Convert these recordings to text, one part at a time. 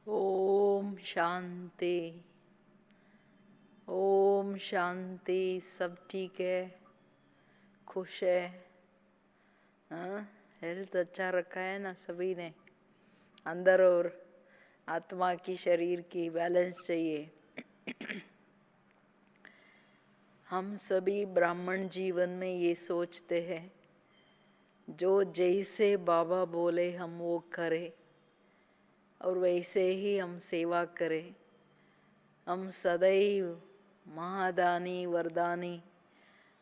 ओम शांति। ओम शांति। सब ठीक है, खुश है? हाँ, हेल्थ अच्छा रखा है ना सभी ने? अंदर और आत्मा की, शरीर की बैलेंस चाहिए। हम सभी ब्राह्मण जीवन में ये सोचते हैं, जो जैसे बाबा बोले हम वो करें और वैसे ही हम सेवा करें। हम सदैव महादानी वरदानी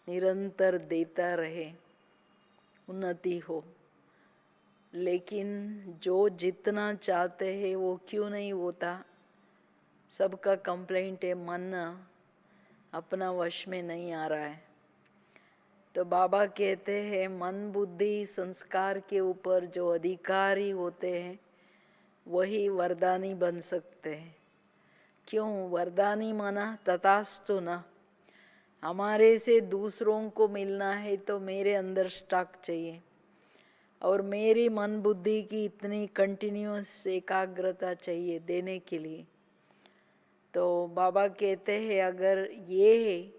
निरंतर देता रहे, उन्नति हो। लेकिन जो जितना चाहते हैं वो क्यों नहीं होता? सबका कंप्लेंट है, मन अपना वश में नहीं आ रहा है। तो बाबा कहते हैं मन बुद्धि संस्कार के ऊपर जो अधिकारी होते हैं वही वरदानी बन सकते हैं। क्यों? वरदानी माना तथास्तु न। हमारे से दूसरों को मिलना है तो मेरे अंदर स्टॉक चाहिए और मेरी मन बुद्धि की इतनी कंटिन्यूअस एकाग्रता चाहिए देने के लिए। तो बाबा कहते हैं अगर ये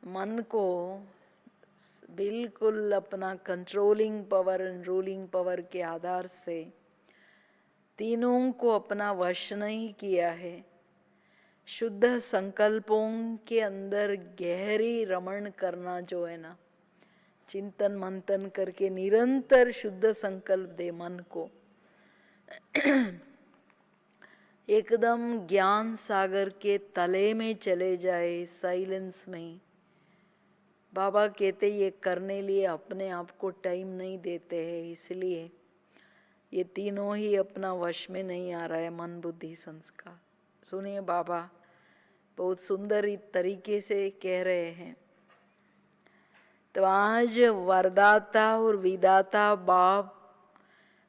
मन को बिल्कुल अपना controlling power and ruling power के आधार से तीनों को अपना वश नहीं किया है, शुद्ध संकल्पों के अंदर गहरी रमण करना जो है ना, चिंतन मंथन करके निरंतर शुद्ध संकल्प दे मन को, एकदम ज्ञान सागर के तले में चले जाए, साइलेंस में। बाबा कहते ये करने लिए अपने आप को टाइम नहीं देते हैं, इसलिए ये तीनों ही अपना वश में नहीं आ रहा है, मन बुद्धि संस्कार। सुनिए, बाबा बहुत सुंदर तरीके से कह रहे हैं। तो आज वरदाता और विदाता बाप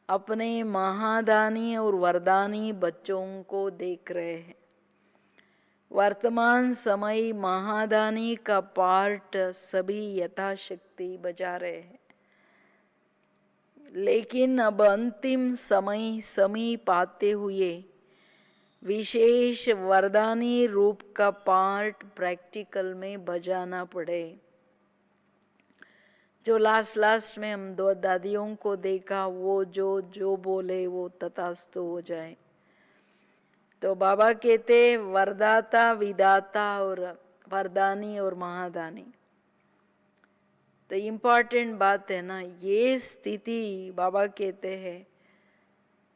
अपने महादानी और वरदानी बच्चों को देख रहे हैं। वर्तमान समय महादानी का पार्ट सभी यथाशक्ति बजा रहे हैं, लेकिन अब अंतिम समय समीप आते हुए विशेष वरदानी रूप का पार्ट प्रैक्टिकल में बजाना पड़े। जो लास्ट में हम दो दादियों को देखा, वो जो जो बोले वो तथास्तु हो जाए। तो बाबा कहते वरदाता विदाता और वरदानी और महादानी। तो इम्पॉर्टेंट बात है ना, ये स्थिति बाबा कहते हैं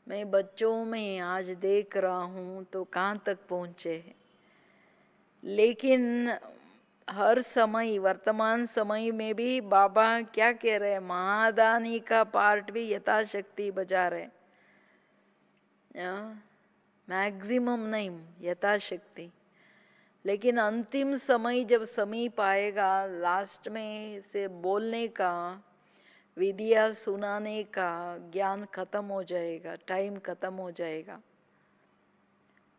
मैं बच्चों में आज देख रहा हूँ तो कहाँ तक पहुँचे हैं। लेकिन हर समय वर्तमान समय में भी बाबा क्या कह रहे हैं, महादानी का पार्ट भी यथाशक्ति बजा रहे, मैक्सिमम नहीं, यथाशक्ति। लेकिन अंतिम समय जब समीप आएगा, लास्ट में से बोलने का, विद्या सुनाने का ज्ञान खत्म हो जाएगा, टाइम खत्म हो जाएगा।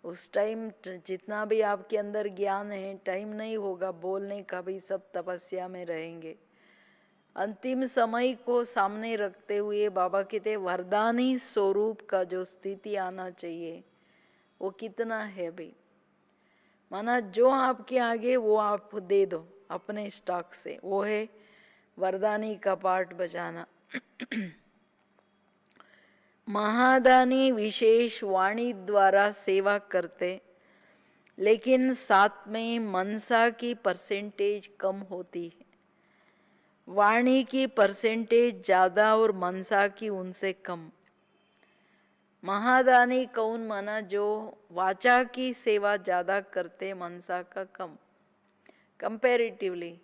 उस टाइम जितना भी आपके अंदर ज्ञान है, टाइम नहीं होगा बोलने का भी, सब तपस्या में रहेंगे। अंतिम समय को सामने रखते हुए बाबा कहते वरदानी स्वरूप का जो स्थिति आना चाहिए वो कितना है भाई। माना जो आपके आगे वो आप दे दो अपने स्टॉक से, वो है वरदानी का पार्ट बजाना। महादानी विशेष वाणी द्वारा सेवा करते, लेकिन साथ में मनसा की परसेंटेज कम होती है। वाणी की परसेंटेज ज्यादा और मनसा की उनसे कम। महादानी कौन माना? जो वाचा की सेवा ज्यादा करते, मनसा का कम। कंपैरेटिवली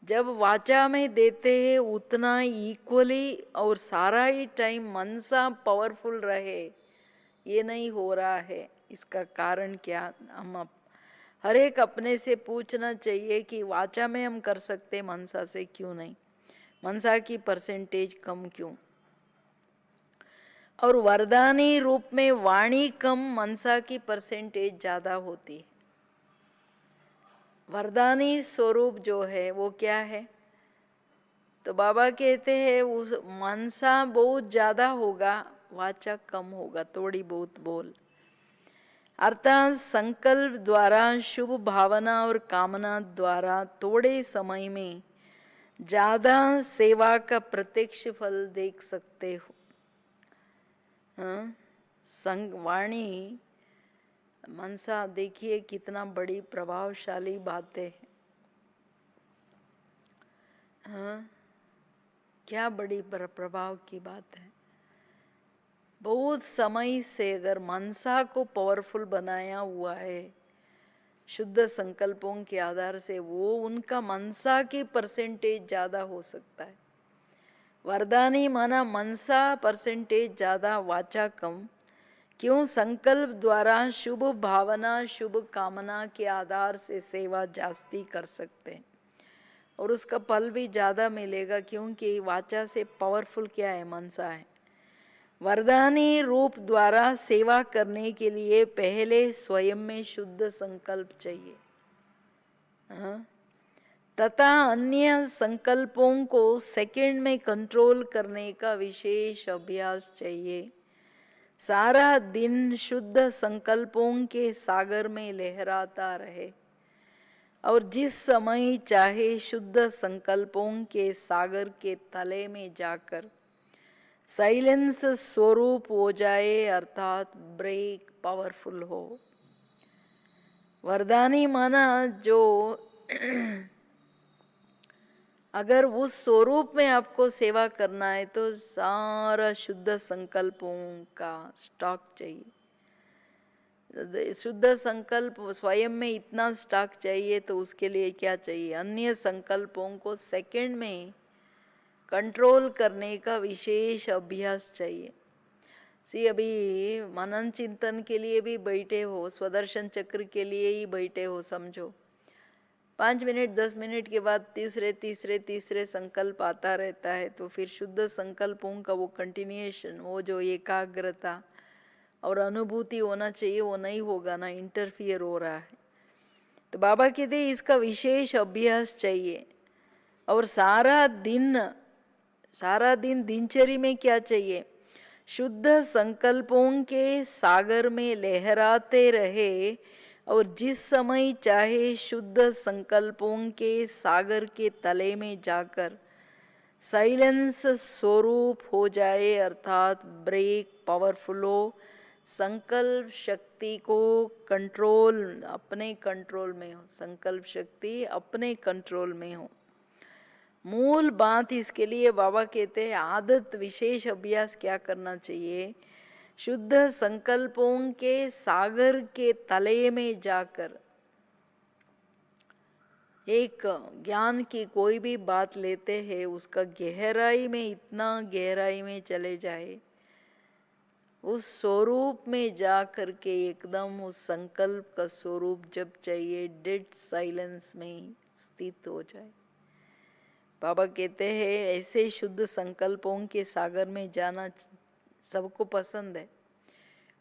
जब वाचा में देते हैं उतना इक्वली और सारा ही टाइम मनसा पावरफुल रहे, ये नहीं हो रहा है। इसका कारण क्या? हम हर एक अपने से पूछना चाहिए कि वाचा में हम कर सकते, मनसा से क्यों नहीं? मनसा की परसेंटेज कम क्यों? और वरदानी रूप में वाणी कम, मनसा की परसेंटेज ज्यादा होती है। वरदानी स्वरूप जो है वो क्या है? तो बाबा कहते हैं उस मनसा बहुत ज्यादा होगा, वाचा कम होगा, थोड़ी बहुत बोल। अर्थात संकल्प द्वारा, शुभ भावना और कामना द्वारा थोड़े समय में ज्यादा सेवा का प्रत्यक्ष फल देख सकते हो। वाणी मनसा देखिए कितना बड़ी प्रभावशाली बात है। क्या बड़ी प्रभाव की बात है। बहुत समय से अगर मनसा को पावरफुल बनाया हुआ है शुद्ध संकल्पों के आधार से, वो उनका मनसा की परसेंटेज ज्यादा हो सकता है। वरदानी माना मनसा परसेंटेज ज्यादा, वाचा कम। क्यों? संकल्प द्वारा शुभ भावना, शुभ कामना के आधार से सेवा जास्ती कर सकते हैं और उसका फल भी ज्यादा मिलेगा, क्योंकि वाचा से पावरफुल क्या है? मनसा है। वरदानी रूप द्वारा सेवा करने के लिए पहले स्वयं में शुद्ध संकल्प चाहिए, तथा अन्य संकल्पों को सेकंड में कंट्रोल करने का विशेष अभ्यास चाहिए। सारा दिन शुद्ध संकल्पों के सागर में लहराता रहे और जिस समय चाहे शुद्ध संकल्पों के सागर के तले में जाकर साइलेंस स्वरूप हो जाए, अर्थात ब्रेक पावरफुल हो। वरदानी माना जो अगर उस स्वरूप में आपको सेवा करना है तो सारा शुद्ध संकल्पों का स्टॉक चाहिए। शुद्ध संकल्प स्वयं में इतना स्टॉक चाहिए तो उसके लिए क्या चाहिए? अन्य संकल्पों को सेकंड में कंट्रोल करने का विशेष अभ्यास चाहिए। अभी मनन चिंतन के लिए भी बैठे हो, स्वदर्शन चक्र के लिए ही बैठे हो समझो, 5 मिनट 10 मिनट के बाद तीसरे संकल्प आता रहता है, तो फिर शुद्ध संकल्पों का वो कंटिन्यूएशन, वो जो एकाग्रता और अनुभूति होना चाहिए वो नहीं होगा ना, इंटरफियर हो रहा है। तो बाबा कहते हैं इसका विशेष अभ्यास चाहिए। और सारा दिन दिनचर्या में क्या चाहिए? शुद्ध संकल्पों के सागर में लहराते रहे और जिस समय चाहे शुद्ध संकल्पों के सागर के तले में जाकर साइलेंस स्वरूप हो जाए, अर्थात ब्रेक पावरफुल हो। संकल्प शक्ति को कंट्रोल, अपने कंट्रोल में हो, संकल्प शक्ति अपने कंट्रोल में हो। मूल बात इसके लिए बाबा कहते हैं आदत, विशेष अभ्यास क्या करना चाहिए? शुद्ध संकल्पों के सागर के तले में जाकर एक ज्ञान की कोई भी बात लेते हैं, उसका गहराई में, इतना गहराई में चले जाए, उस स्वरूप में जा करके एकदम उस संकल्प का स्वरूप जब चाहिए डेड साइलेंस में स्थित हो जाए। बाबा कहते हैं ऐसे शुद्ध संकल्पों के सागर में जाना सबको पसंद है।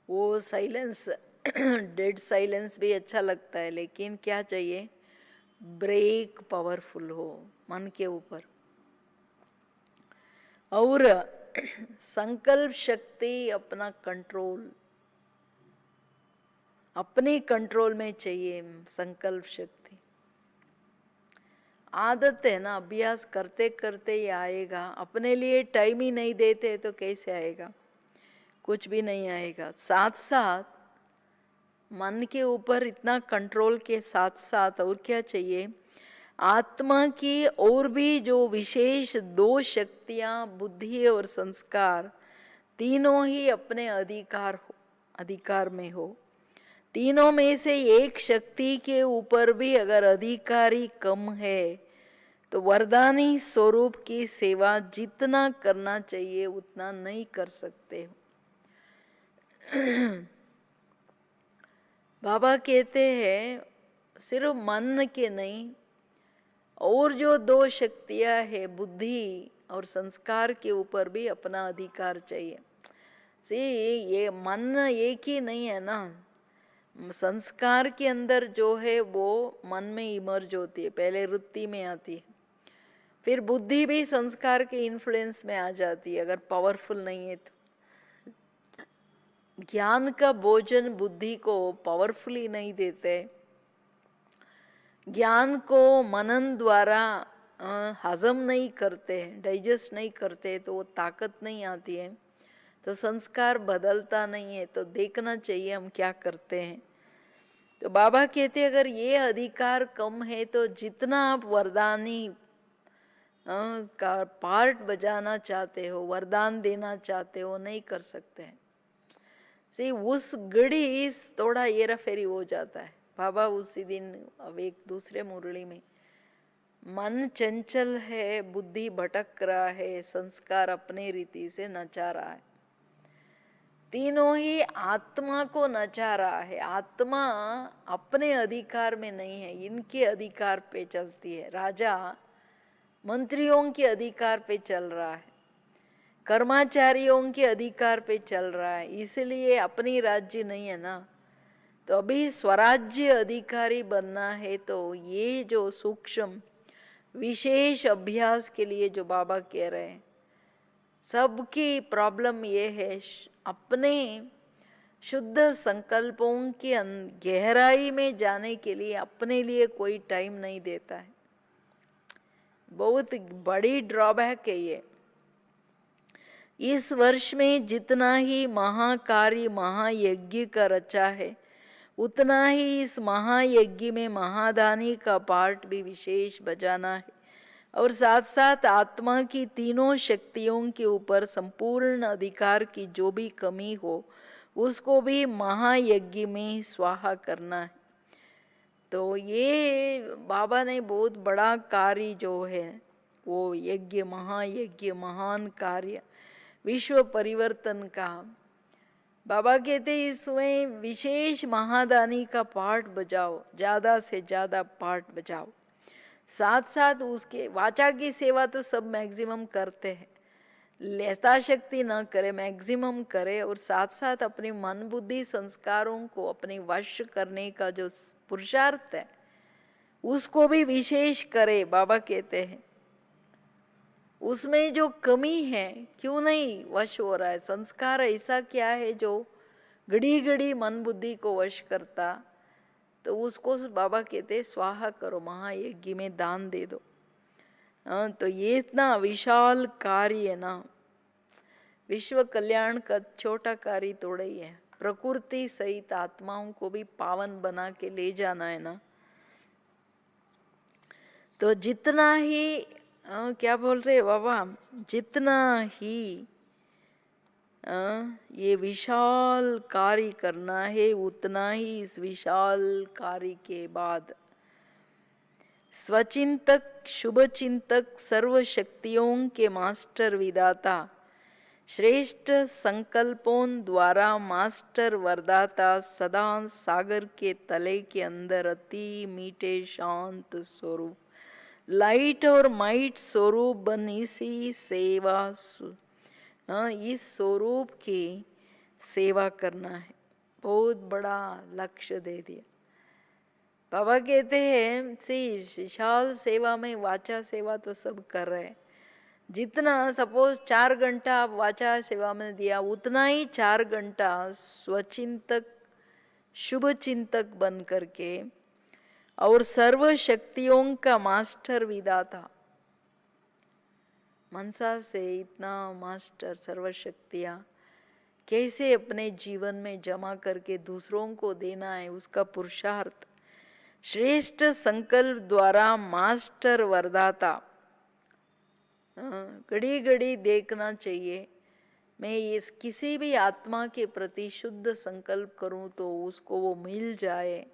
वो साइलेंस, डेड साइलेंस भी अच्छा लगता है, लेकिन क्या चाहिए? ब्रेक पावरफुल हो मन के ऊपर, और संकल्प शक्ति अपना कंट्रोल, अपने कंट्रोल में चाहिए संकल्प शक्ति। आदत है ना, अभ्यास करते करते ही आएगा। अपने लिए टाइम ही नहीं देते तो कैसे आएगा? कुछ भी नहीं आएगा। साथ साथ मन के ऊपर इतना कंट्रोल के साथ साथ और क्या चाहिए? आत्मा की और भी जो विशेष 2 शक्तियां, बुद्धि और संस्कार, तीनों ही अपने अधिकार में हो। तीनों में से एक शक्ति के ऊपर भी अगर अधिकारी कम है तो वरदानी स्वरूप की सेवा जितना करना चाहिए उतना नहीं कर सकते हो। बाबा कहते हैं सिर्फ मन के नहीं, और जो 2 शक्तियां है, बुद्धि और संस्कार के ऊपर भी अपना अधिकार चाहिए। ये मन एक ही नहीं है ना, संस्कार के अंदर जो है वो मन में इमर्ज होती है, पहले वृत्ति में आती है, फिर बुद्धि भी संस्कार के इन्फ्लुएंस में आ जाती है अगर पावरफुल नहीं है तो। ज्ञान का भोजन बुद्धि को पावरफुली नहीं देते। ज्ञान को मनन द्वारा हजम नहीं करते, डाइजेस्ट नहीं करते, तो वो ताकत नहीं आती है, तो संस्कार बदलता नहीं है। तो देखना चाहिए हम क्या करते हैं। तो बाबा कहते अगर ये अधिकार कम है तो जितना आप वरदानी का पार्ट बजाना चाहते हो, वरदान देना चाहते हो, नहीं कर सकते हैं। सी उस घड़ी थोड़ा हेरा फेरी हो जाता है। बाबा उसी दिन अब एक दूसरे मुरली में, मन चंचल है, बुद्धि भटक रहा है, संस्कार अपने रीति से नचा रहा है, तीनों ही आत्मा को नचा रहा है। आत्मा अपने अधिकार में नहीं है, इनके अधिकार पे चलती है। राजा मंत्रियों के अधिकार पे चल रहा है, कर्मचारियों के अधिकार पे चल रहा है, इसलिए अपनी राज्य नहीं है ना। तो अभी स्वराज्य अधिकारी बनना है। तो ये जो सूक्ष्म विशेष अभ्यास के लिए जो बाबा कह रहे हैं, सबकी प्रॉब्लम ये है, अपने शुद्ध संकल्पों की गहराई में जाने के लिए अपने लिए कोई टाइम नहीं देता है। बहुत बड़ी ड्रॉबैक है ये। इस वर्ष में जितना ही महाकार्य महायज्ञ का रचा है, उतना ही इस महायज्ञ में महादानी का पार्ट भी विशेष बजाना है। और साथ साथ आत्मा की तीनों शक्तियों के ऊपर संपूर्ण अधिकार की जो भी कमी हो, उसको भी महायज्ञ में स्वाहा करना है। तो ये बाबा ने बहुत बड़ा कार्य जो है, वो यज्ञ, महायज्ञ, महान कार्य, विश्व परिवर्तन का। बाबा कहते इसमें विशेष महादानी का पार्ट बजाओ, ज्यादा से ज्यादा पार्ट बजाओ। साथ साथ उसके वाचा की सेवा तो सब मैक्सिमम करते हैं, लेता शक्ति ना करे, मैक्सिमम करे। और साथ साथ अपने मन बुद्धि संस्कारों को अपने वश करने का जो पुरुषार्थ है, उसको भी विशेष करे। बाबा कहते हैं उसमें जो कमी है, क्यों नहीं वश हो रहा है, संस्कार ऐसा क्या है जो घड़ी घड़ी मन बुद्धि को वश करता, तो उसको बाबा कहते स्वाहा करो, महायज्ञ में दान दे दो। तो ये इतना विशाल कार्य है ना, विश्व कल्याण का छोटा कार्य थोड़ा ही है, प्रकृति सहित आत्माओं को भी पावन बना के ले जाना है ना। तो जितना ही क्या बोल रहे बाबा, जितना ही ये विशाल कार्य करना है, उतना ही इस विशाल कार्य के बाद स्वचिंतक, शुभ चिंतक, सर्व शक्तियों के मास्टर विदाता, श्रेष्ठ संकल्पों द्वारा मास्टर वरदाता, सदा सागर के तले के अंदर अति मीठे शांत स्वरूप, लाइट और माइट स्वरूप बन इसी सेवा, इस स्वरूप की सेवा करना है। बहुत बड़ा लक्ष्य दे दिया। बाबा कहते हैं सी विशाल सेवा में वाचा सेवा तो सब कर रहे हैं, जितना सपोज 4 घंटा आप वाचा सेवा में दिया, उतना ही 4 घंटा स्वचिंतक, शुभ चिंतक बन करके और सर्व शक्तियों का मास्टर विदाता, मनसा से इतना मास्टर सर्व शक्तियाँ कैसे अपने जीवन में जमा करके दूसरों को देना है, उसका पुरुषार्थ, श्रेष्ठ संकल्प द्वारा मास्टर वरदाता। घड़ी घड़ी देखना चाहिए, मैं इस किसी भी आत्मा के प्रति शुद्ध संकल्प करूं तो उसको वो मिल जाए,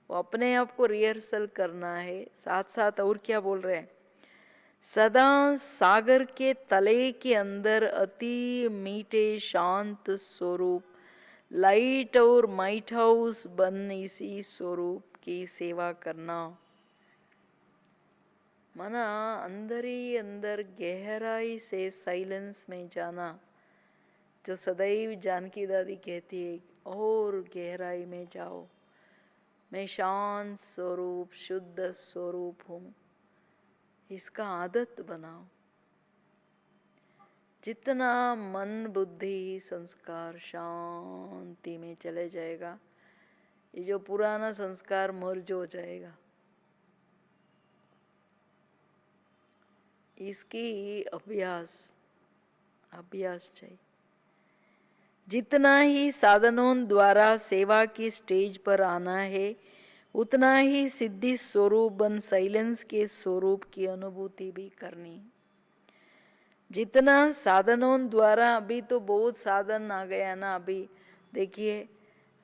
वो अपने आप को रिहर्सल करना है। साथ साथ और क्या बोल रहे हैं, सदा सागर के तले के अंदर अति मीठे शांत स्वरूप, लाइट और माइट हाउस बन इसी स्वरूप की सेवा करना। मना अंदर ही अंदर गहराई से साइलेंस में जाना, जो सदैव जानकी दादी कहती है और गहराई में जाओ, मैं शांत स्वरूप शुद्ध स्वरूप हूँ, इसका आदत बनाओ। जितना मन बुद्धि संस्कार शांति में चले जाएगा, ये जो पुराना संस्कार मर्ज हो जाएगा। इसकी अभ्यास चाहिए। जितना ही साधनों द्वारा सेवा की स्टेज पर आना है, उतना ही सिद्धि स्वरूप बन साइलेंस के स्वरूप की अनुभूति भी करनी। जितना साधनों द्वारा, अभी तो बहुत साधन आ गया ना, अभी देखिए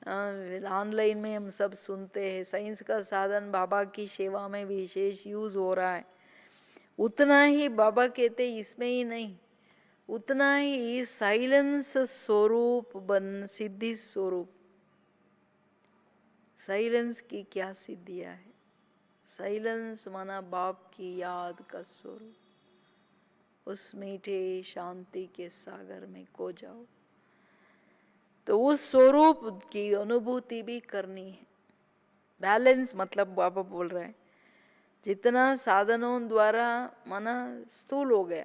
ऑनलाइन में हम सब सुनते हैं, साइंस का साधन बाबा की सेवा में विशेष यूज हो रहा है। उतना ही बाबा कहते इसमें ही नहीं, उतना ही साइलेंस स्वरूप बन सिद्धि स्वरूप। साइलेंस की क्या सिद्धियां है? साइलेंस माना बाप की याद का स्वरूप। उस मीठे शांति के सागर में खो जाओ, तो उस स्वरूप की अनुभूति भी करनी है। बैलेंस मतलब बाबा बोल रहे हैं, जितना साधनों द्वारा माना स्थूल हो गया,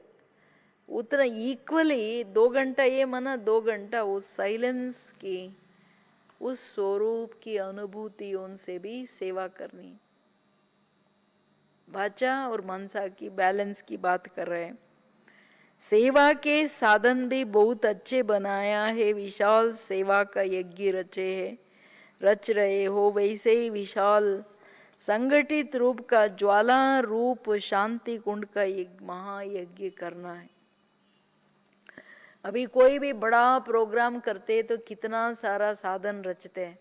उतना इक्वली 2 घंटा ये माना 2 घंटा उस साइलेंस की, उस स्वरूप की अनुभूतियों से भी सेवा करनी। भाचा और मनसा की बैलेंस की बात कर रहे हैं। सेवा के साधन भी बहुत अच्छे बनाया है, विशाल सेवा का यज्ञ रच रहे हो, वैसे ही विशाल संगठित रूप का ज्वाला रूप शांति कुंड का एक महायज्ञ करना है। अभी कोई भी बड़ा प्रोग्राम करते तो कितना सारा साधन रचते हैं,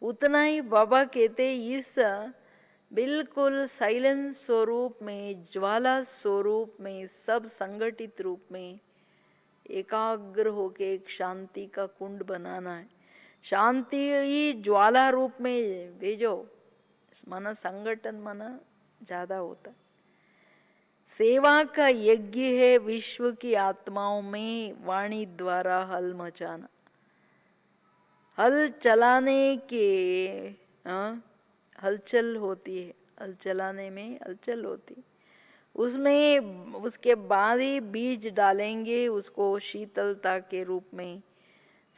उतना ही बाबा कहते इस बिल्कुल साइलेंस स्वरूप में, ज्वाला स्वरूप में, सब संगठित रूप में एकाग्र होके एक शांति का कुंड बनाना है। शांति ही ज्वाला रूप में भेजो, माना संगठन माना ज्यादा होता है। सेवा का यज्ञ है विश्व की आत्माओं में वाणी द्वारा हल मचाना। हल चलाने के हलचल होती है, हल चलाने में हलचल होती, उसमें उसके बाद ही बीज डालेंगे, उसको शीतलता के रूप में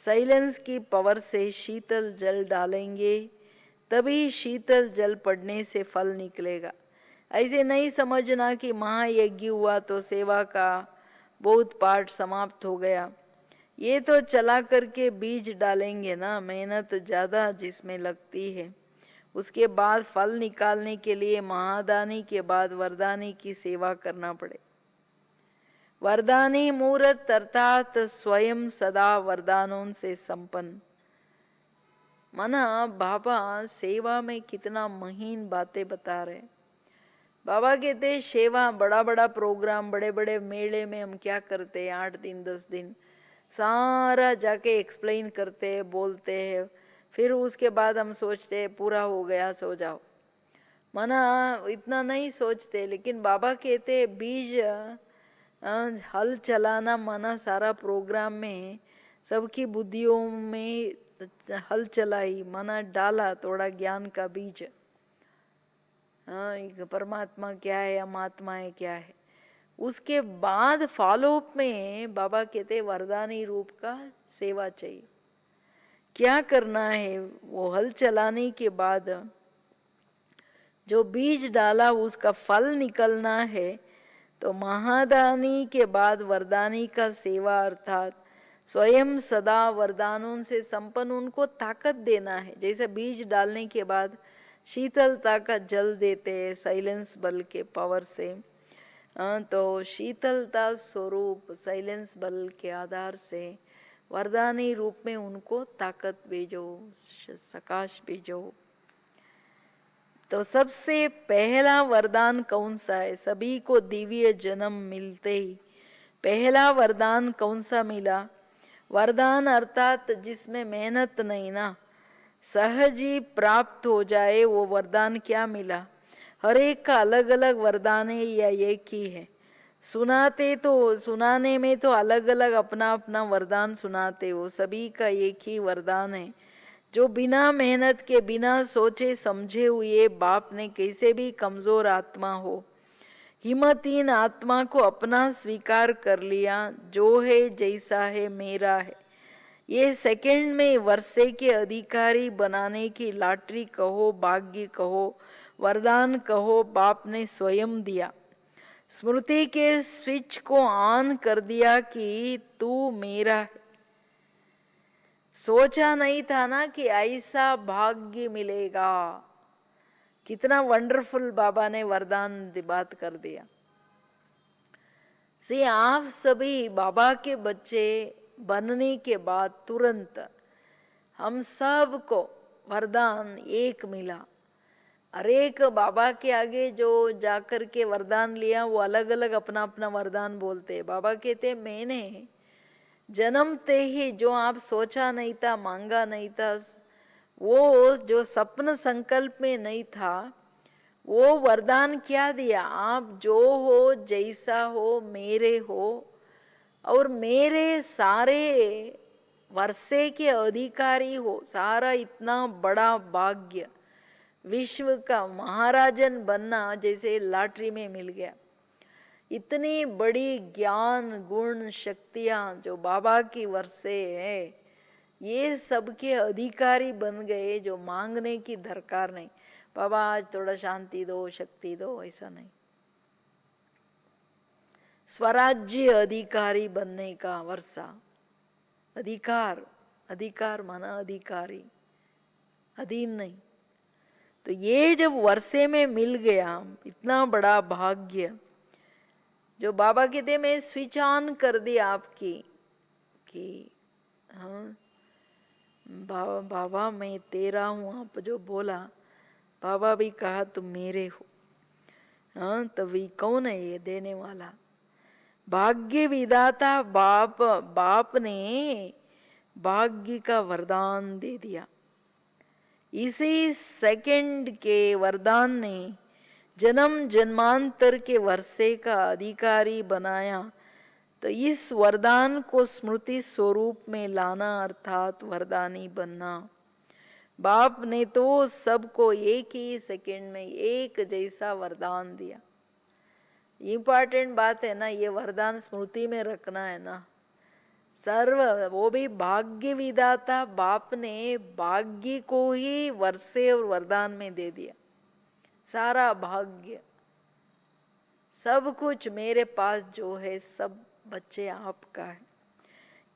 साइलेंस की पावर से शीतल जल डालेंगे, तभी शीतल जल पड़ने से फल निकलेगा। ऐसे नहीं समझना कि महायज्ञ हुआ तो सेवा का बहुत पार्ट समाप्त हो गया। ये तो चला करके बीज डालेंगे ना, मेहनत ज़्यादा जिसमें लगती है। उसके बाद फल निकालने के लिए महादानी के बाद वरदानी की सेवा करना पड़े। वरदानी मूर्त अर्थात स्वयं सदा वरदानों से संपन्न। माना बाबा सेवा में कितना महीन बातें बता रहे। बाबा कहते सेवा बड़ा बड़ा प्रोग्राम, बड़े बड़े मेले में हम क्या करते हैं, 8 दिन 10 दिन सारा जाके एक्सप्लेन करते हैं, बोलते हैं, फिर उसके बाद हम सोचते हैं पूरा हो गया सो जाओ। माना इतना नहीं सोचते, लेकिन बाबा कहते बीज हल चलाना माना सारा प्रोग्राम में सबकी बुद्धियों में हल चलाई, माना डाला थोड़ा ज्ञान का बीज। परमात्मा क्या है, अमात्मा है क्या है। उसके बाद फॉलोअप में बाबा कहते वरदानी रूप का सेवा चाहिए। क्या करना है, वो हल चलाने के बाद जो बीज डाला उसका फल निकलना है, तो महादानी के बाद वरदानी का सेवा अर्थात स्वयं सदा वरदानों से संपन्न उनको ताकत देना है। जैसे बीज डालने के बाद शीतलता का जल देते हैं साइलेंस बल के पावर से, तो शीतलता स्वरूप साइलेंस बल के आधार से वरदानी रूप में उनको ताकत भेजो, सकाश भेजो। तो सबसे पहला वरदान कौन सा है? सभी को दिव्य जन्म मिलते ही पहला वरदान कौन सा मिला? वरदान अर्थात जिसमें मेहनत नहीं ना, सहज ही प्राप्त हो जाए, वो वरदान क्या मिला? हर एक का अलग अलग वरदान है या एक ही है? सुनाते तो सुनाने में तो अलग अलग अपना अपना वरदान सुनाते हो, सभी का एक ही वरदान है जो बिना मेहनत के, बिना सोचे समझे हुए बाप ने कैसे भी कमजोर आत्मा हो हिम्मतीन आत्मा को अपना स्वीकार कर लिया, जो है जैसा है मेरा है। ये सेकंड में वर्षे के अधिकारी बनाने की लॉटरी कहो, भाग्य कहो, वरदान कहो, बाप ने स्वयं दिया। स्मृति के स्विच को ऑन कर दिया कि तू मेरा है। सोचा नहीं था ना कि ऐसा भाग्य मिलेगा। कितना वंडरफुल बाबा ने वरदान बात कर दिया। सी आप सभी बाबा के बच्चे बनने के बाद तुरंत हम सबको वरदान एक मिला। हर एक बाबा के आगे जो जाकर के वरदान लिया वो अलग अलग अपना अपना वरदान बोलते। बाबा कहते मैंने जन्मते ही जो आप सोचा नहीं था, मांगा नहीं था, वो जो सपन संकल्प में नहीं था, वो वरदान क्या दिया? आप जो हो, जैसा हो, मेरे हो और मेरे सारे वर्षे के अधिकारी हो। सारा इतना बड़ा भाग्य, विश्व का महाराजन बनना जैसे लॉटरी में मिल गया। इतनी बड़ी ज्ञान गुण शक्तियां जो बाबा की वर्षे है, ये सबके अधिकारी बन गए, जो मांगने की दरकार नहीं। बाबा आज थोड़ा शांति दो, शक्ति दो, ऐसा नहीं। स्वराज्य अधिकारी बनने का वर्षा। अधिकार, अधिकार माना अधिकारी, अधीन नहीं। तो ये जब वर्षे में मिल गया, इतना बड़ा भाग्य, जो बाबा कहते मैं स्विच ऑन कर दिया आपकी कि हाँ बाबा मैं तेरा हूँ। आप जो बोला, बाबा भी कहा तुम मेरे हो। हाँ, तभी कौन है ये देने वाला? भाग्य विधाता बाप। बाप ने भाग्य का वरदान दे दिया। इसी सेकंड के वरदान ने जन्म जन्मांतर के वर्षे का अधिकारी बनाया। तो इस वरदान को स्मृति स्वरूप में लाना अर्थात वरदानी बनना। बाप ने तो सबको एक ही सेकंड में एक जैसा वरदान दिया। इम्पॉर्टेंट बात है ना, ये वरदान स्मृति में रखना है ना। सर्व, वो भी भाग्य विधाता बाप ने भाग्य को ही वर्षे और वरदान में दे दिया। सारा भाग्य, सब कुछ मेरे पास जो है, सब बच्चे आपका है।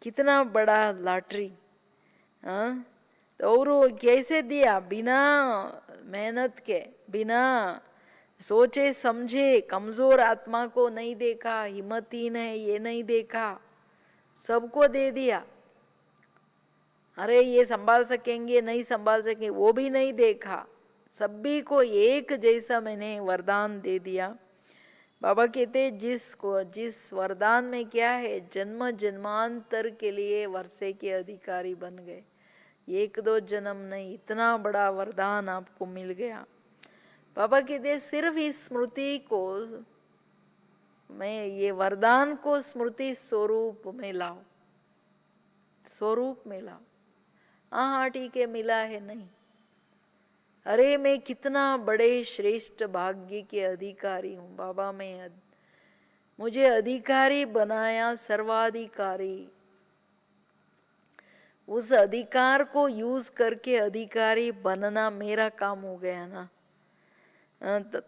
कितना बड़ा लॉटरी। हाँ, तो और कैसे दिया? बिना मेहनत के, बिना सोचे समझे। कमजोर आत्मा को नहीं देखा, हिम्मतहीन है ये नहीं देखा, सबको दे दिया। अरे ये संभाल सकेंगे नहीं संभाल सकेंगे वो भी नहीं देखा, सभी को एक जैसा मैंने वरदान दे दिया। बाबा कहते जिस वरदान में क्या है, जन्म जन्मांतर के लिए वर्षे के अधिकारी बन गए। एक दो जन्म नहीं, इतना बड़ा वरदान आपको मिल गया। बाबा कहते सिर्फ इस स्मृति को, मैं ये वरदान को स्मृति स्वरूप में लाओ, स्वरूप में लाओ। हाँ ठीक है मिला है नहीं, अरे मैं कितना बड़े श्रेष्ठ भाग्य के अधिकारी हूँ बाबा। मुझे अधिकारी बनाया, सर्वाधिकारी। उस अधिकार को यूज करके अधिकारी बनना मेरा काम हो गया ना।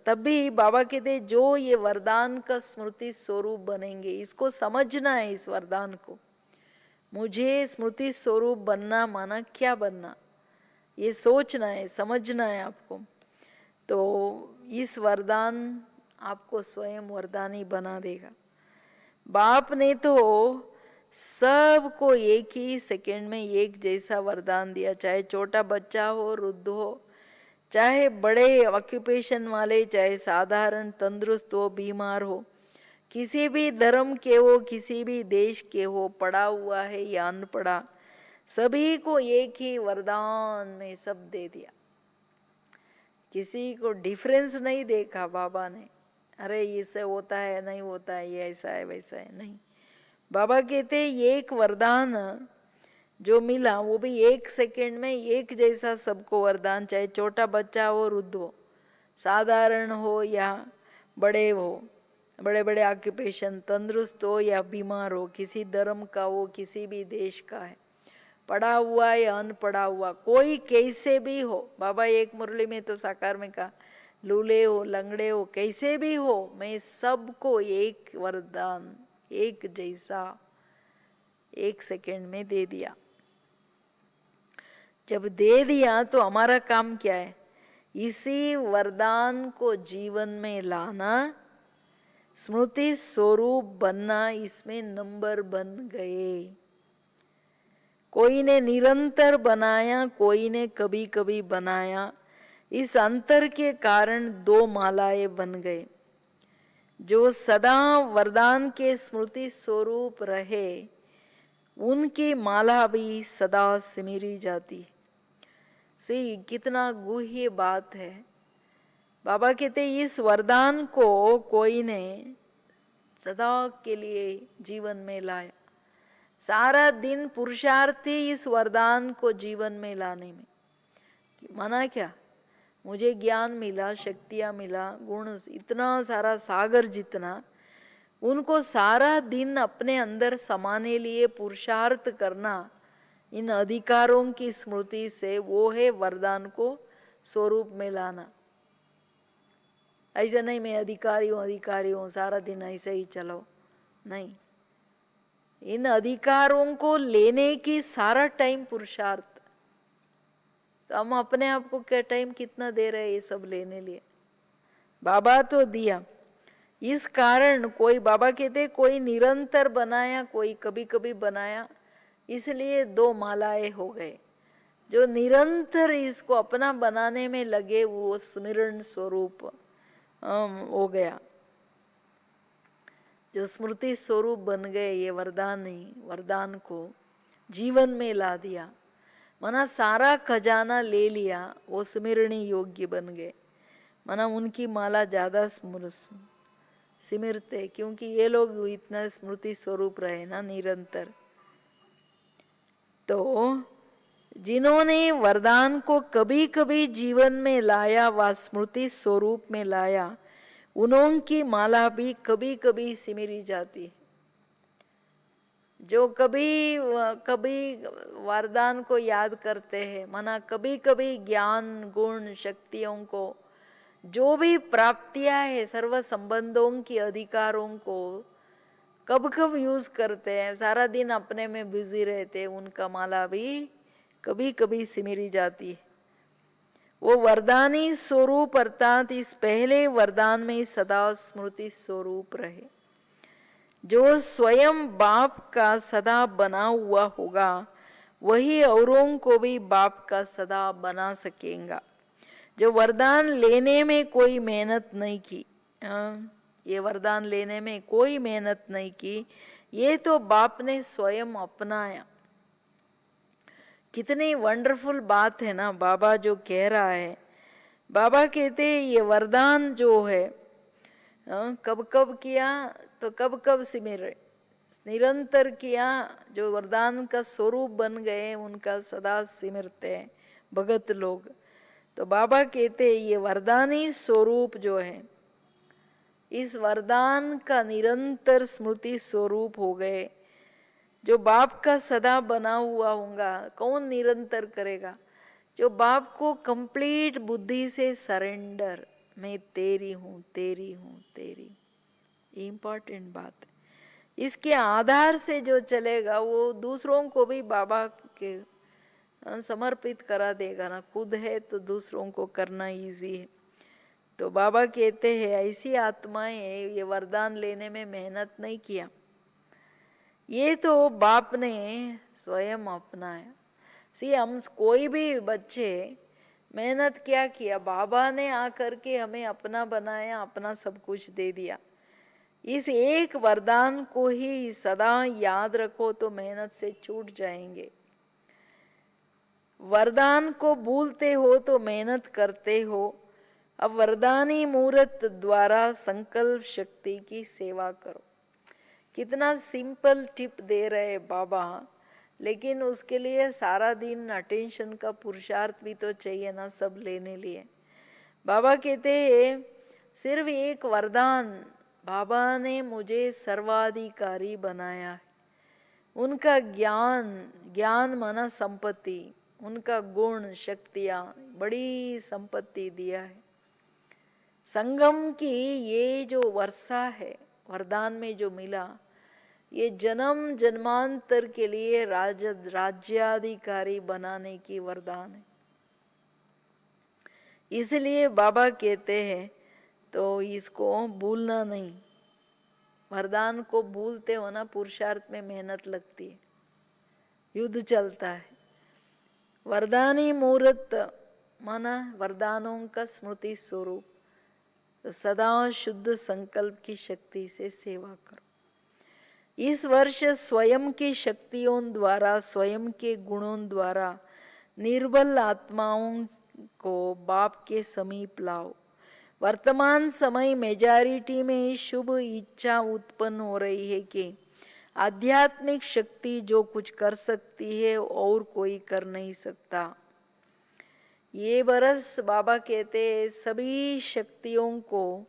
तभी बाबा कहते जो ये वरदान का स्मृति स्वरूप बनेंगे, इसको समझना है। इस वरदान को मुझे स्मृति स्वरूप बनना माना क्या बनना, ये सोचना है, समझना है आपको। तो इस वरदान आपको स्वयं वरदानी बना देगा। बाप ने तो सबको एक ही सेकंड में एक जैसा वरदान दिया, चाहे छोटा बच्चा हो, वृद्ध हो, चाहे बड़े ऑक्यूपेशन वाले, चाहे साधारण तंदुरुस्त हो, बीमार हो, किसी भी धर्म के हो, किसी भी देश के हो, पढ़ा हुआ है या अनपढ़ा, सभी को एक ही वरदान में सब दे दिया। किसी को डिफरेंस नहीं देखा बाबा ने, अरे इससे होता है नहीं होता है, ये ऐसा है वैसा है, नहीं। बाबा कहते एक वरदान जो मिला वो भी एक सेकंड में एक जैसा सबको वरदान, चाहे छोटा बच्चा हो, वृद्ध हो, साधारण हो या बड़े हो, बड़े बड़े ऑक्यूपेशन, तंदुरुस्त हो या बीमार हो, किसी धर्म का हो, किसी भी देश का है, पढ़ा हुआ या अनपढ़ा हुआ, कोई कैसे भी हो, बाबा एक मुरली में तो साकार में कहा, लूले हो, लंगड़े हो, कैसे भी हो, मैं सबको एक वरदान एक जैसा एक सेकंड में दे दिया। जब दे दिया तो हमारा काम क्या है? इसी वरदान को जीवन में लाना, स्मृति स्वरूप बनना, इसमें नंबर बन गए। कोई ने निरंतर बनाया, कोई ने कभी कभी बनाया। इस अंतर के कारण दो मालाएं बन गए। जो सदा वरदान के स्मृति स्वरूप रहे, उनकी माला भी सदा सिमरी जाती। सी कितना गुह्य बात है। बाबा कहते इस वरदान को कोई ने सदा के लिए जीवन में लाया। सारा दिन पुरुषार्थ ही इस वरदान को जीवन में लाने में। माना क्या? मुझे ज्ञान मिला, शक्तियां मिला, गुण, इतना सारा सागर जितना, उनको सारा दिन अपने अंदर समाने लिए पुरुषार्थ करना, इन अधिकारों की स्मृति से, वो है वरदान को स्वरूप में लाना। ऐसा नहीं मैं अधिकारी हूँ सारा दिन ऐसे ही चलो, नहीं। इन अधिकारों को लेने की सारा टाइम पुरुषार्थ। तो हम अपने आप को क्या टाइम कितना दे रहे हैं ये सब लेने लिए? बाबा तो दिया। इस कारण कोई, बाबा कहते कोई निरंतर बनाया, कोई कभी कभी बनाया, इसलिए दो मालाएं हो गए। जो निरंतर इसको अपना बनाने में लगे वो स्मरण स्वरूप हो गया। जो स्मृति स्वरूप बन गए, ये वरदान को जीवन में ला दिया, मना सारा खजाना ले लिया, वो स्मरणीय योग्य बन गए। मना उनकी माला ज्यादा सिमरते, क्योंकि ये लोग इतना स्मृति स्वरूप रहे ना निरंतर। तो जिन्होंने वरदान को कभी कभी जीवन में लाया व स्मृति स्वरूप में लाया, उनकी माला भी कभी कभी सिमरी जाती। जो कभी कभी वरदान को याद करते हैं, मना कभी कभी ज्ञान, गुण, शक्तियों को, जो भी प्राप्तियां है, सर्व संबंधों की अधिकारों को कब कब यूज करते हैं, सारा दिन अपने में बिजी रहते, उनका माला भी कभी कभी सिमरी जाती है। वो वरदानी स्वरूप अर्थात इस पहले वरदान में सदा स्मृति स्वरूप रहे। जो स्वयं बाप का सदा बना हुआ होगा, वही औरों को भी बाप का सदा बना सकेगा। जो वरदान लेने में कोई मेहनत नहीं की, ये वरदान लेने में कोई मेहनत नहीं की, ये तो बाप ने स्वयं अपनाया। कितनी वंडरफुल बात है ना बाबा जो कह रहा है। बाबा कहते हैं ये वरदान जो है कब कब किया तो कब कब सिमरे, निरंतर किया, जो वरदान का स्वरूप बन गए उनका सदा सिमरते हैं भगत लोग। तो बाबा कहते हैं ये वरदानी स्वरूप जो है, इस वरदान का निरंतर स्मृति स्वरूप हो गए। जो बाप का सदा बना हुआ होगा, कौन निरंतर करेगा? जो बाप को कंप्लीट बुद्धि से सरेंडर, मैं तेरी हूँ, तेरी हूँ, तेरी, इम्पोर्टेंट बात है। इसके आधार से जो चलेगा वो दूसरों को भी बाबा के समर्पित करा देगा ना। खुद है तो दूसरों को करना इजी है। तो बाबा कहते हैं ऐसी आत्माएं ये वरदान लेने में मेहनत नहीं किया, ये तो बाप ने स्वयं अपनाया। सी हम कोई भी बच्चे मेहनत क्या किया, बाबा ने आकर के हमें अपना बनाया, अपना सब कुछ दे दिया। इस एक वरदान को ही सदा याद रखो तो मेहनत से छूट जाएंगे। वरदान को भूलते हो तो मेहनत करते हो। अब वरदानी मूर्त द्वारा संकल्प शक्ति की सेवा करो। कितना सिंपल टिप दे रहे बाबा, लेकिन उसके लिए सारा दिन अटेंशन का पुरुषार्थ भी तो चाहिए ना सब लेने लिए। बाबा कहते हैं सिर्फ एक वरदान बाबा ने मुझे सर्वाधिकारी बनाया है। उनका ज्ञान माना संपत्ति, उनका गुण शक्तियां बड़ी संपत्ति दिया है। संगम की ये जो वर्षा है, वरदान में जो मिला, ये जन्म जन्मांतर के लिए राज्याधिकारी बनाने की वरदान है। इसलिए बाबा कहते हैं तो इसको भूलना नहीं। वरदान को भूलते हो ना, पुरुषार्थ में मेहनत लगती है, युद्ध चलता है। वरदानी मुहूर्त माना वरदानों का स्मृति स्वरूप, तो सदा शुद्ध संकल्प की शक्ति से सेवा करो। इस वर्ष स्वयं की शक्तियों द्वारा, स्वयं के गुणों द्वारा निर्बल आत्माओं को बाप के समीप लाओ। वर्तमान समय मेजॉरिटी में शुभ इच्छा उत्पन्न हो रही है कि आध्यात्मिक शक्ति जो कुछ कर सकती है और कोई कर नहीं सकता। ये बरस बाबा कहते हैं सभी शक्तियों को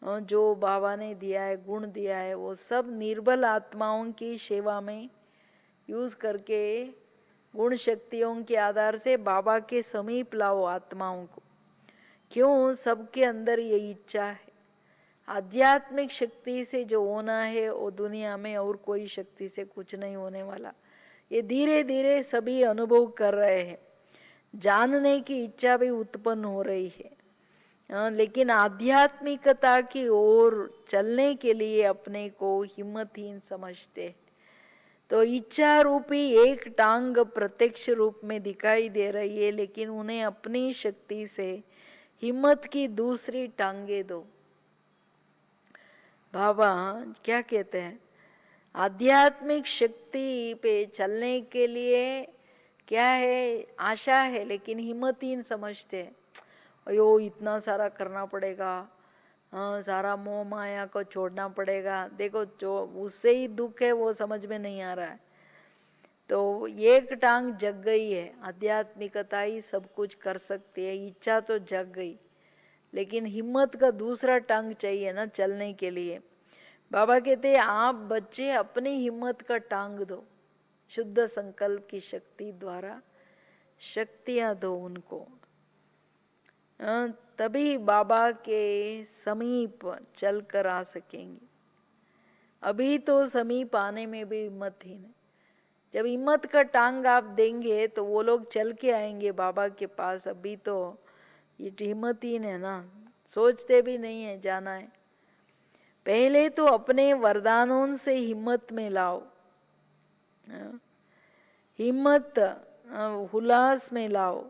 जो बाबा ने दिया है, गुण दिया है, वो सब निर्बल आत्माओं की सेवा में यूज करके गुण शक्तियों के आधार से बाबा के समीप लाओ आत्माओं को। क्यों? सबके अंदर ये इच्छा है। आध्यात्मिक शक्ति से जो होना है वो दुनिया में और कोई शक्ति से कुछ नहीं होने वाला। ये धीरे धीरे सभी अनुभव कर रहे हैं, जानने की इच्छा भी उत्पन्न हो रही है। लेकिन आध्यात्मिकता की ओर चलने के लिए अपने को हिम्मतहीन समझते हैं। तो इच्छा रूपी एक टांग प्रत्यक्ष रूप में दिखाई दे रही है, लेकिन उन्हें अपनी शक्ति से हिम्मत की दूसरी टांगे दो। बाबा क्या कहते हैं? आध्यात्मिक शक्ति पे चलने के लिए क्या है? आशा है, लेकिन हिम्मतहीन समझते हैं। अयो इतना सारा करना पड़ेगा, हाँ सारा मोह माया को छोड़ना पड़ेगा। देखो जो उससे ही दुख है वो समझ में नहीं आ रहा है। तो एक टांग जग गई है, आध्यात्मिकता ही सब कुछ कर सकती है। इच्छा तो जग गई, लेकिन हिम्मत का दूसरा टांग चाहिए ना चलने के लिए। बाबा कहते हैं आप बच्चे अपनी हिम्मत का टांग दो, शुद्ध संकल्प की शक्ति द्वारा शक्तियां दो उनको, तभी बाबा के समीप चलकर आ सकेंगे। अभी तो समीप आने में भी हिम्मतहीन है। जब हिम्मत का टांग आप देंगे तो वो लोग चल के आएंगे बाबा के पास। अभी तो ये हिम्मतहीन है ना, सोचते भी नहीं है जाना है। पहले तो अपने वरदानों से हिम्मत में लाओ, हिम्मत हुलास में लाओ।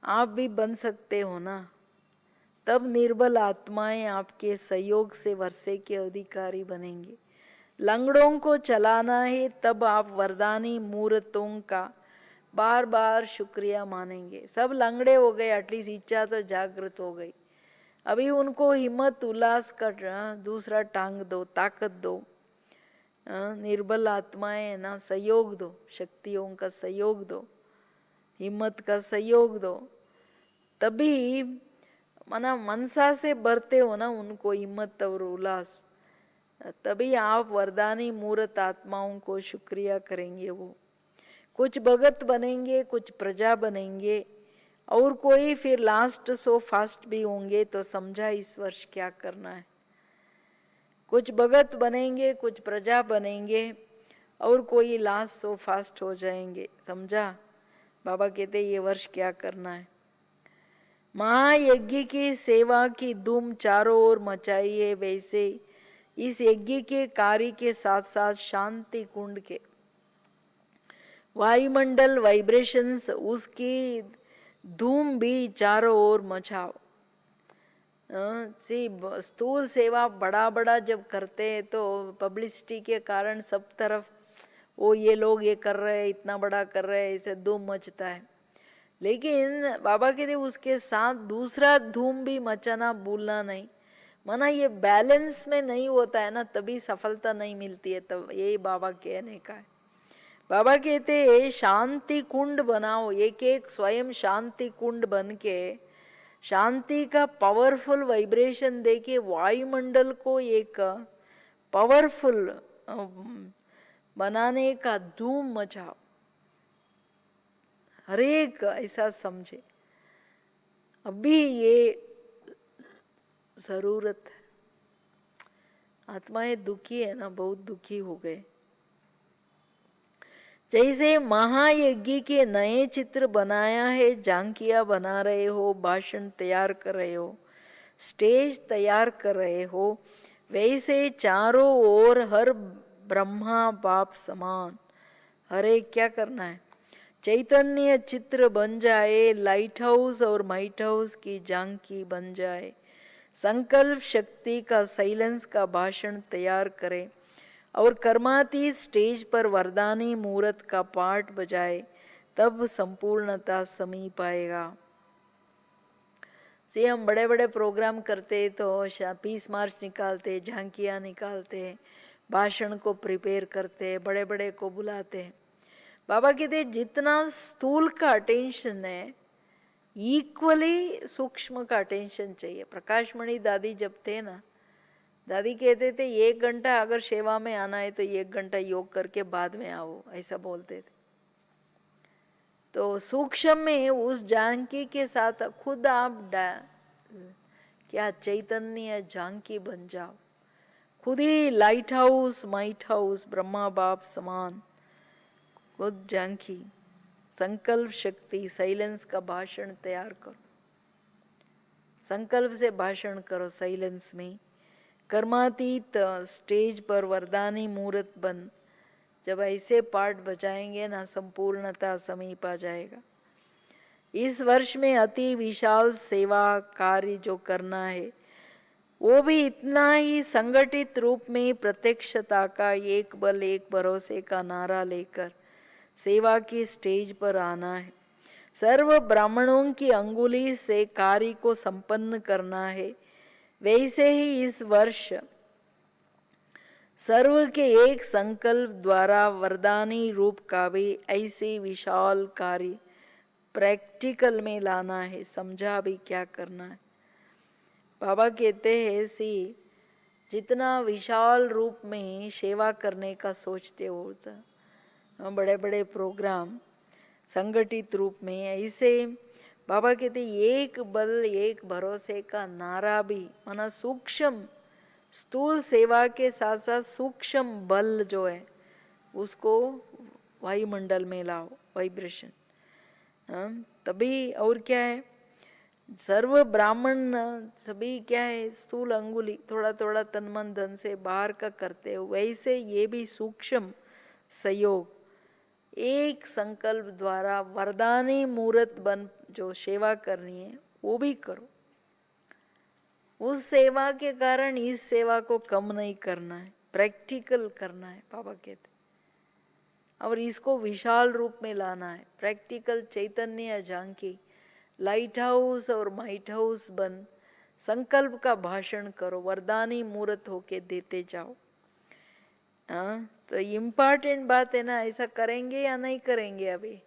आप भी बन सकते हो ना, तब निर्बल आत्माएं आपके सहयोग से वर्षे के अधिकारी बनेंगे। लंगड़ों को चलाना है, तब आप वरदानी मूर्तों का बार बार शुक्रिया मानेंगे। सब लंगड़े हो गए, एटलीस्ट इच्छा तो जागृत हो गई। अभी उनको हिम्मत उल्लास कर दूसरा टांग दो, ताकत दो। निर्बल आत्माएं ना सहयोग दो, शक्तियों का सहयोग दो, हिम्मत का सहयोग दो। तभी माना मनसा से भरते हो ना उनको हिम्मत और उल्लास, तभी आप वरदानी मूर्त आत्माओं को शुक्रिया करेंगे। वो कुछ भगत बनेंगे, कुछ प्रजा बनेंगे, और कोई फिर लास्ट सो फास्ट भी होंगे। तो समझा इस वर्ष क्या करना है। कुछ भगत बनेंगे, कुछ प्रजा बनेंगे, और कोई लास्ट सो फास्ट हो जाएंगे। समझा? बाबा कहते ये वर्ष क्या करना है। महायज्ञ की सेवा की धूम चारों ओर मचाई है, वैसे इस यज्ञ के कार्य के साथ साथ शांति कुंड के वायुमंडल वाइब्रेशंस, उसकी धूम भी चारों ओर मचाओ। स्थूल सेवा बड़ा बड़ा जब करते हैं तो पब्लिसिटी के कारण सब तरफ वो ये लोग ये कर रहे हैं, इतना बड़ा कर रहे हैं, इसे धूम मचता है। लेकिन बाबा कहते उसके साथ दूसरा धूम भी मचाना भूलना नहीं। माना ये बैलेंस में नहीं होता है ना, तभी सफलता नहीं मिलती है। तब यही बाबा कहने का है। बाबा कहते हैं शांति कुंड बनाओ, एक एक स्वयं शांति कुंड बन के शांति का पावरफुल वाइब्रेशन देके वायुमंडल को एक पावरफुल बनाने का धूम मचाओ, हर एक ऐसा समझे अभी ये जरूरत है। आत्माएं दुखी है ना, बहुत दुखी हो गए। जैसे महायज्ञ के नए चित्र बनाया है, झांकियां बना रहे हो, भाषण तैयार कर रहे हो, स्टेज तैयार कर रहे हो, वैसे चारों ओर हर ब्रह्मा बाप समान हर एक क्या करना है, चैतन्य चित्र बन जाए, लाइट हाउस और माइट हाउस की झांकी बन जाए, संकल्प शक्ति का साइलेंस का भाषण तैयार करे और कर्मातीत स्टेज पर वरदानी मूर्त का पाठ बजाए, तब संपूर्णता समीप आएगा। से हम बड़े बड़े प्रोग्राम करते तो पीस मार्च निकालते, झांकियाँ निकालते, भाषण को प्रिपेयर करते, बड़े बड़े को बुलाते। बाबा कहते जितना स्थूल का अटेंशन है इक्वली सूक्ष्म का अटेंशन चाहिए। प्रकाश मणि दादी जब थे ना, दादी कहते थे 1 घंटा अगर सेवा में आना है तो 1 घंटा योग करके बाद में आओ, ऐसा बोलते थे। तो सूक्ष्म में उस झांकी के साथ खुद आप क्या चैतन्य झांकी बन जाओ, खुद ही light house might house Brahma बाप समान खुद झांकी, संकल्प शक्ति साइलेंस का भाषण तैयार करो, संकल्प से भाषण करो साइलेंस में, कर्मातीत स्टेज पर वरदानी मूर्त बन, जब ऐसे पाठ बजाएंगे ना संपूर्णता समीप आ जाएगा। इस वर्ष में अति विशाल सेवा कार्य जो करना है वो भी इतना ही संगठित रूप में प्रत्यक्षता का एक बल एक भरोसे का नारा लेकर सेवा की स्टेज पर आना है। सर्व ब्राह्मणों की अंगुली से कार्य को संपन्न करना है। वैसे ही इस वर्ष सर्व के एक संकल्प द्वारा वरदानी रूप का भी ऐसे विशाल कार्य प्रैक्टिकल में लाना है। समझा भी क्या करना है। बाबा कहते हैं सी जितना विशाल रूप में सेवा करने का सोचते हो, बड़े बड़े प्रोग्राम संगठित रूप में, ऐसे बाबा कहते एक बल एक भरोसे का नारा भी, माना सूक्ष्म स्थूल सेवा के साथ साथ सूक्ष्म बल जो है उसको वायुमंडल में लाओ, वाइब्रेशन। तभी और क्या है, सर्व ब्राह्मण सभी क्या है स्थूल अंगुली थोड़ा थोड़ा तन मन धन से बाहर का करते हो, वैसे ये भी सूक्ष्म सहयोग एक संकल्प द्वारा वरदानी मूर्त बन जो सेवा करनी है वो भी करो। उस सेवा के कारण इस सेवा को कम नहीं करना है, प्रैक्टिकल करना है बाबा कहते, और इसको विशाल रूप में लाना है। प्रैक्टिकल चैतन्य झांकी, लाइट हाउस और माइट हाउस बन संकल्प का भाषण करो, वरदानी मूर्त होके देते जाओ। तो इम्पॉर्टेंट बात है ना, ऐसा करेंगे या नहीं करेंगे अभी?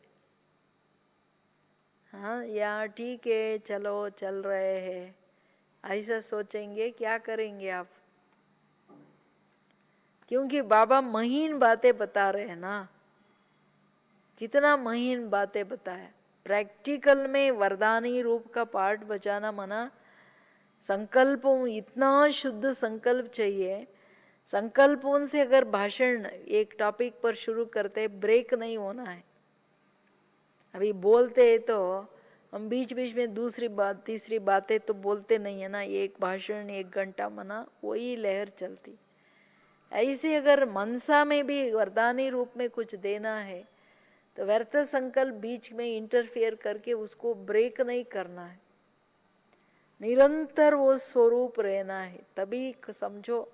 हाँ या ठीक है चलो चल रहे हैं, ऐसा सोचेंगे क्या करेंगे आप? क्योंकि बाबा महीन बातें बता रहे हैं ना, कितना महीन बातें बताया। प्रैक्टिकल में वरदानी रूप का पाठ बजाना मना, संकल्पों इतना शुद्ध संकल्प चाहिए। संकल्पों से अगर भाषण एक टॉपिक पर शुरू करते ब्रेक नहीं होना है। अभी बोलते हैं तो हम बीच बीच में दूसरी बात तीसरी बातें तो बोलते नहीं है ना, एक भाषण 1 घंटा मना वही लहर चलती। ऐसे अगर मनसा में भी वरदानी रूप में कुछ देना है तो व्यर्थ संकल्प बीच में इंटरफेयर करके उसको ब्रेक नहीं करना है, निरंतर वो स्वरूप रहना है, तभी समझो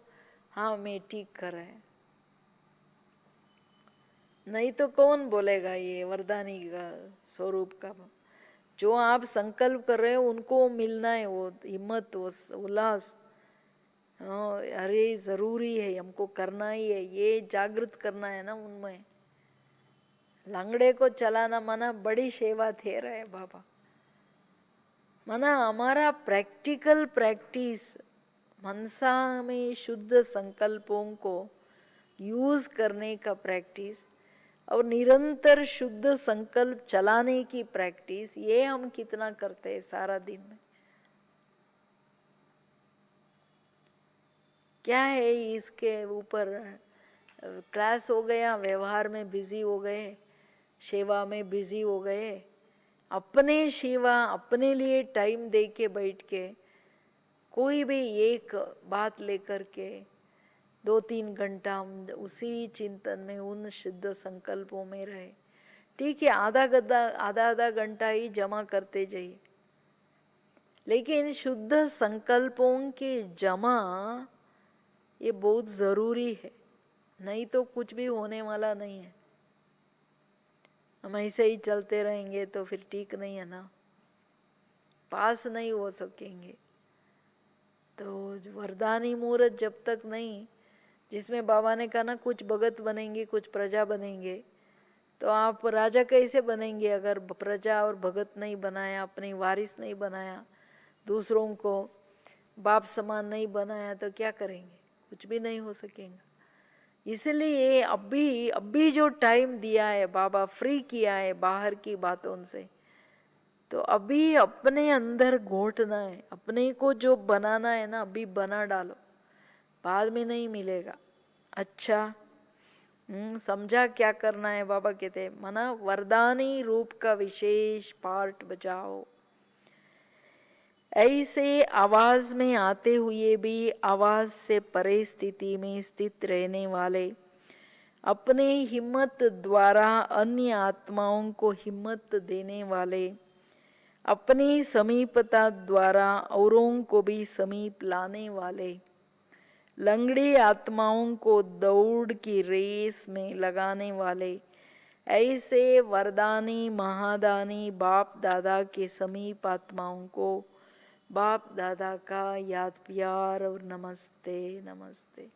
हाँ मैं ठीक कर रहा है। नहीं तो कौन बोलेगा ये वरदानी का स्वरूप का? जो आप संकल्प कर रहे हो उनको मिलना है वो हिम्मत, वो उल्लास। अरे जरूरी है, हमको करना ही है, ये जागृत करना है ना उनमें। लंगड़े को चलाना माना बड़ी सेवा थे रहे बाबा। माना हमारा प्रैक्टिकल प्रैक्टिस मनसा में शुद्ध संकल्पों को यूज करने का प्रैक्टिस और निरंतर शुद्ध संकल्प चलाने की प्रैक्टिस, ये हम कितना करते हैं सारा दिन में? क्या है इसके ऊपर? क्लास हो गया, व्यवहार में बिजी हो गए, सेवा में बिजी हो गए, अपने सेवा अपने लिए टाइम दे के बैठ के कोई भी एक बात लेकर के 2-3 घंटा हम उसी चिंतन में उन शुद्ध संकल्पों में रहे। ठीक है, आधा घंटा ही जमा करते जाइए, लेकिन शुद्ध संकल्पों के जमा ये बहुत जरूरी है, नहीं तो कुछ भी होने वाला नहीं है। हम ऐसे ही चलते रहेंगे तो फिर ठीक नहीं है ना, पास नहीं हो सकेंगे। तो वरदानी मुहूर्त जब तक नहीं, जिसमें बाबा ने कहा ना कुछ भगत बनेंगे कुछ प्रजा बनेंगे, तो आप राजा कैसे बनेंगे अगर प्रजा और भगत नहीं बनाया, अपनी वारिस नहीं बनाया, दूसरों को बाप समान नहीं बनाया, तो क्या करेंगे? कुछ भी नहीं हो सकेगा। इसलिए अभी जो टाइम दिया है बाबा, फ्री किया है बाहर की बातों से, तो अभी अपने अंदर घोटना है, अपने को जो बनाना है ना अभी बना डालो, बाद में नहीं मिलेगा। अच्छा, समझा क्या करना है? बाबा कहते हैं मना वरदानी रूप का विशेष पार्ट बजाओ। ऐसे आवाज में आते हुए भी आवाज से परे स्थिति में स्थित रहने वाले, अपने हिम्मत द्वारा अन्य आत्माओं को हिम्मत देने वाले, अपनी समीपता द्वारा औरों को भी समीप लाने वाले, लंगड़ी आत्माओं को दौड़ की रेस में लगाने वाले, ऐसे वरदानी महादानी बाप दादा के समीप आत्माओं को बाप दादा का याद प्यार और नमस्ते नमस्ते।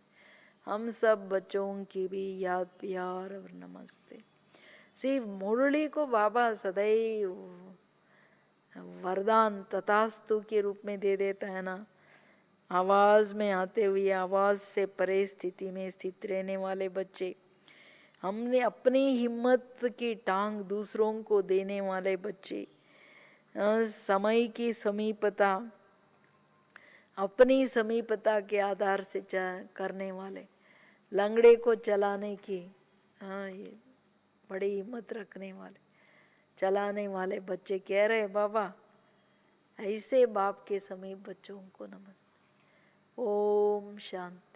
हम सब बच्चों की भी याद प्यार और नमस्ते। सिर्फ मुरली को बाबा सदैव वरदान तथास्तु के रूप में दे देता है ना। आवाज में आते हुए आवाज से परे स्थिति में स्थित रहने वाले बच्चे, हमने अपनी हिम्मत की टांग दूसरों को देने वाले बच्चे, समय की समीपता अपनी समीपता के आधार से करने वाले, लंगड़े को चलाने की ये बड़ी हिम्मत रखने वाले, चलाने वाले बच्चे कह रहे बाबा ऐसे बाप के समीप बच्चों को नमस्ते। ओम शांति।